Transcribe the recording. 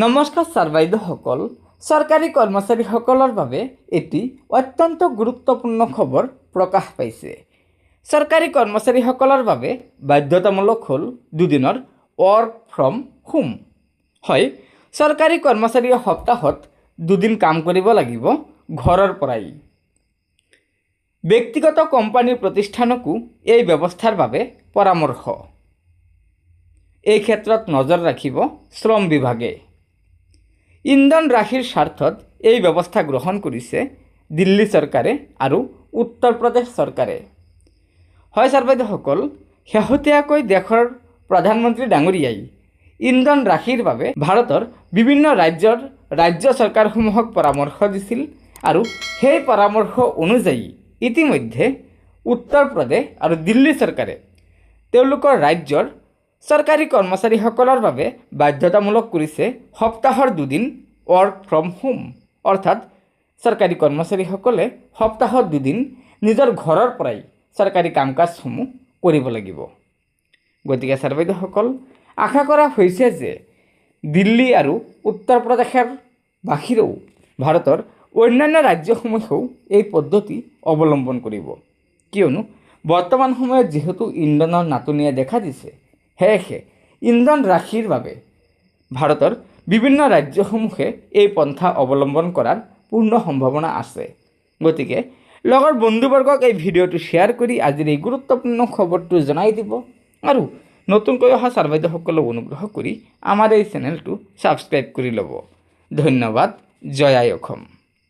নমস্কাৰ ছাৰ বাইদেউসকল, চৰকাৰী কৰ্মচাৰীসকলৰ বাবে এটি অত্যন্ত গুৰুত্বপূৰ্ণ খবৰ প্ৰকাশ পাইছে। চৰকাৰী কৰ্মচাৰীসকলৰ বাবে বাধ্যতামূলক হ'ল দুদিনৰ ৱৰ্ক ফ্ৰম হোম। হয়, চৰকাৰী কৰ্মচাৰীয়ে সপ্তাহত দুদিন কাম কৰিব লাগিব ঘৰৰ পৰাই। ব্যক্তিগত কোম্পানীৰ প্ৰতিষ্ঠানকো এই ব্যৱস্থাৰ বাবে পৰামৰ্শ। এই ক্ষেত্ৰত নজৰ ৰাখিব শ্ৰম বিভাগে। ইন্ধন ৰাশিৰ স্বাৰ্থত এই ব্যৱস্থা গ্ৰহণ কৰিছে দিল্লী চৰকাৰে আৰু উত্তৰ প্ৰদেশ চৰকাৰে। হয় ছাৰ বাইদেউসকল, শেহতীয়াকৈ দেশৰ প্ৰধানমন্ত্ৰী ডাঙৰীয়াই ইন্ধন ৰাশিৰ বাবে ভাৰতৰ বিভিন্ন ৰাজ্য চৰকাৰসমূহক পৰামৰ্শ দিছিল আৰু সেই পৰামৰ্শ অনুযায়ী ইতিমধ্যে উত্তৰ প্ৰদেশ আৰু দিল্লী চৰকাৰে তেওঁলোকৰ ৰাজ্যৰ চৰকাৰী কৰ্মচাৰীসকলৰ বাবে বাধ্যতামূলক কৰিছে সপ্তাহৰ দুদিন ৱৰ্ক ফ্ৰম হোম। অৰ্থাৎ চৰকাৰী কৰ্মচাৰীসকলে সপ্তাহত দুদিন নিজৰ ঘৰৰ পৰাই চৰকাৰী কাম কাজসমূহ কৰিব লাগিব। গতিকে ছাৰ বাইদেউসকল, আশা কৰা হৈছে যে দিল্লী আৰু উত্তৰ প্ৰদেশৰ বাহিৰেও ভাৰতৰ অন্যান্য ৰাজ্যসমূহেও এই পদ্ধতি অৱলম্বন কৰিব। কিয়নো বৰ্তমান সময়ত যিহেতু ইন্ধনৰ নাটনিয়ে দেখা দিছে, সেয়েহে ইন্ধন ৰাশিৰ বাবে ভাৰতৰ বিভিন্ন ৰাজ্যসমূহে এই পন্থা অৱলম্বন কৰাৰ পূৰ্ণ সম্ভাৱনা আছে। গতিকে লগৰ বন্ধুবৰ্গক এই ভিডিঅ'টো শ্বেয়াৰ কৰি আজিৰ এই গুৰুত্বপূৰ্ণ খবৰটো জনাই দিব আৰু নতুনকৈ অহা ছাৰ বাইদেউসকলক অনুগ্ৰহ কৰি আমাৰ এই চেনেলটো ছাবস্ক্ৰাইব কৰি ল'ব। ধন্যবাদ। জয় আই অসম।